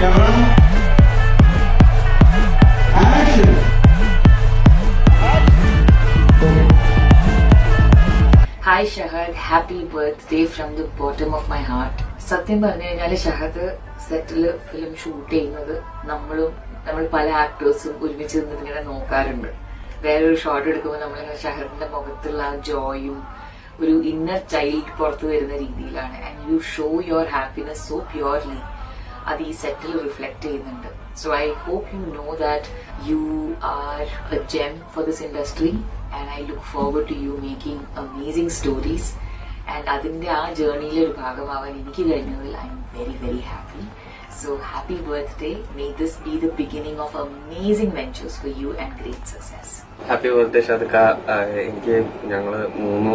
Hi Shahad, happy birthday from the bottom of my heart. സത്യം പറഞ്ഞു കഴിഞ്ഞാൽ ഷഹദ് സെറ്റിൽ film shoot ചെയ്യുന്നത് നമ്മൾ പല ആക്ടേഴ്സും ഒരുമിച്ച് നിന്നിട്ട് ഇങ്ങനെ നോക്കാറുണ്ട്. വേറൊരു ഷോട്ട് എടുക്കുമ്പോൾ നമ്മളിങ്ങനെ ഷഹദിന്റെ മുഖത്തുള്ള ആ ജോയും ഒരു ഇന്നർ ചൈൽഡ് പുറത്തു വരുന്ന രീതിയിലാണ്. And you show your happiness so purely. അത് ഈ സെറ്റിൽ റിഫ്ലക്ട് ചെയ്യുന്നുണ്ട്. So I hope you know that you are a gem for this industry. And I look forward to you making amazing stories. And adinte aa journey il oru bhagamavan enikku kazhinadil I am very very happy. So happy birthday. May this be the beginning of amazing ventures for you and great success. Happy birthday Shadika. എനിക്ക് ഞങ്ങൾ മൂന്ന്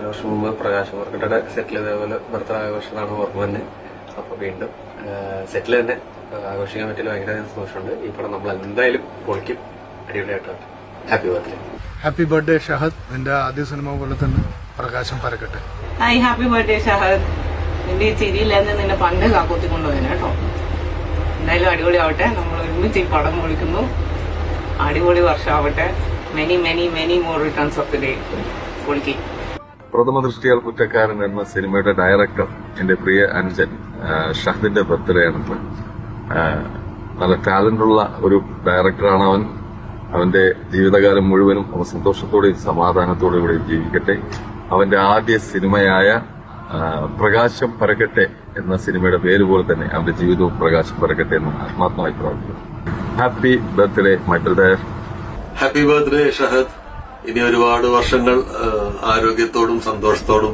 വർഷം മുമ്പ് പ്രകാശ് വർക്കട്ടയുടെ സെറ്റിൽ ഇതേപോലെ birthday ആഘോഷമാണ് ഓർമ്മ തന്നെ. അപ്പോൾ വീണ്ടും സെറ്റിൽ തന്നെ ആഘോഷിക്കാൻ പറ്റില്ല. ഭയങ്കര സന്തോഷമുണ്ട്. ഈ പടം നമ്മൾ എന്തായാലും പൊളിക്കും. അടിപൊളിയായിട്ടാണ്. Happy birthday. Happy birthday Shahad. എന്റെ ആദ്യ സിനിമ പോലെ തന്നെ പ്രകാശം പരക്കട്ടെ. Hi, happy birthday Shahad. നിന്റെ ഈ ചിരിയില്ലെന്ന് നിന്നെ പണ്ട് കാക്കൂത്തിക്കൊണ്ടുപോയി കേട്ടോ. എന്തായാലും അടിപൊളി ആവട്ടെ. നമ്മൾ ഒരുമിച്ച് ഈ പടം പൊളിക്കുന്നു. അടിപൊളി വർഷമാവട്ടെ. Many many many more returns of the day. പൊളിക്കി. പ്രഥമ ദൃഷ്ടിയാൽ കുറ്റക്കാരൻ എന്ന സിനിമയുടെ ഡയറക്ടർ എന്റെ പ്രിയ അനുജൻ ഷഹദിന്റെ ബർത്ത്ഡേ ആണ്. നല്ല ടാലന്റ് ഉള്ള ഒരു ഡയറക്ടറാണ് അവൻ. അവന്റെ ജീവിതകാലം മുഴുവനും അവൻ സന്തോഷത്തോടെയും സമാധാനത്തോടെയും കൂടെ ജീവിക്കട്ടെ. അവന്റെ ആദ്യ സിനിമയായ പ്രകാശം പരക്കട്ടെ എന്ന സിനിമയുടെ പേര് പോലെ തന്നെ അവന്റെ ജീവിതവും പ്രകാശം പരക്കട്ടെ എന്ന് ആത്മാർത്ഥമായി പ്രാർത്ഥിക്കുന്നു. Happy birthday my brother. Happy birthday Shahad. ഇനി ഒരുപാട് വർഷങ്ങൾ ആരോഗ്യത്തോടും സന്തോഷത്തോടും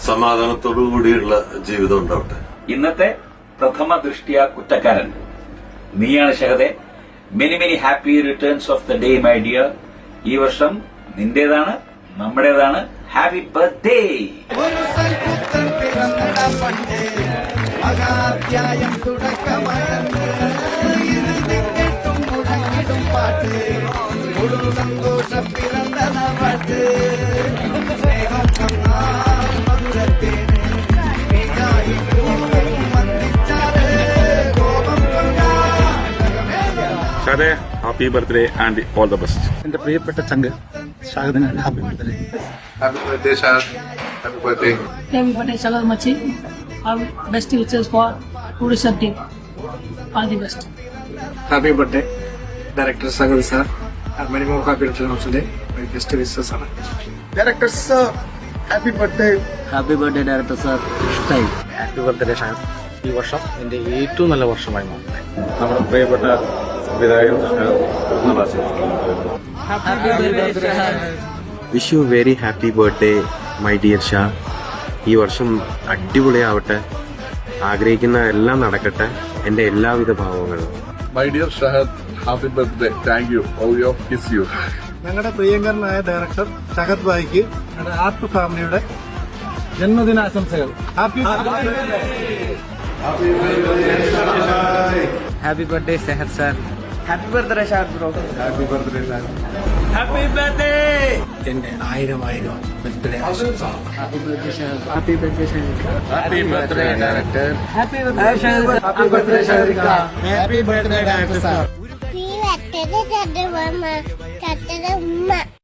സമാധാനത്തോടും കൂടിയുള്ള ജീവിതം ഉണ്ടാവട്ടെ. ഇന്നത്തെ പ്രഥമ ദൃഷ്ടിയ കുറ്റക്കാരൻ നീയാണ് ഷഹദെ. Many many happy returns of the day my dear. ഈ വർഷം നിന്റേതാണ്, നമ്മുടേതാണ്. Happy birthday. ഷഹദേ, happy birthday and all the best. എന്റെ പ്രിയപ്പെട്ട ചങ്ക് ഷഹദിന് happy birthday. Happy birthday Shahad. Happy birthday. Happy birthday Shahad Machi. Our best wishes for producer team. All the best. Happy birthday director Sahad sir. many more happy returns today. My best wishes ആണ്. Director sir happy birthday. Happy birthday director sir. Time. Happy birthday Shahad. ഈ വർഷം എന്റെ ഏറ്റവും നല്ല വർഷമായി മാറട്ടെ. നമ്മുടെ പ്രിയപ്പെട്ട സംവിധായകൻ wish you very happy birthday my dear Shah. ഈ വർഷം അടിപൊളിയാവട്ടെ. ആഗ്രഹിക്കുന്ന എല്ലാം നടക്കട്ടെ. എന്റെ എല്ലാവിധ ഭാവങ്ങളും. My dear Shahad, happy birthday. Thank you. All your kiss you. ഞങ്ങളുടെ പ്രിയങ്കരനായ ഡയറക്ടർ ഷഹദ് ഭായിക്ക് ഞങ്ങളുടെ ആർട്ട് ഫാമിലിയുടെ ജന്മദിനാശംസകൾ. Happy happy birthday Shahad sir. Happy birthday Shahad bro. Happy birthday. Happy birthday. എന്റെ ആയിരം ബർത്ത്ഡേ ആശംസ. Happy birthday Shahad. Happy birthday Shahad. Happy birthday director. Happy birthday Shahad. Happy birthday Shahad. Happy birthday director sir. ഉമ്മ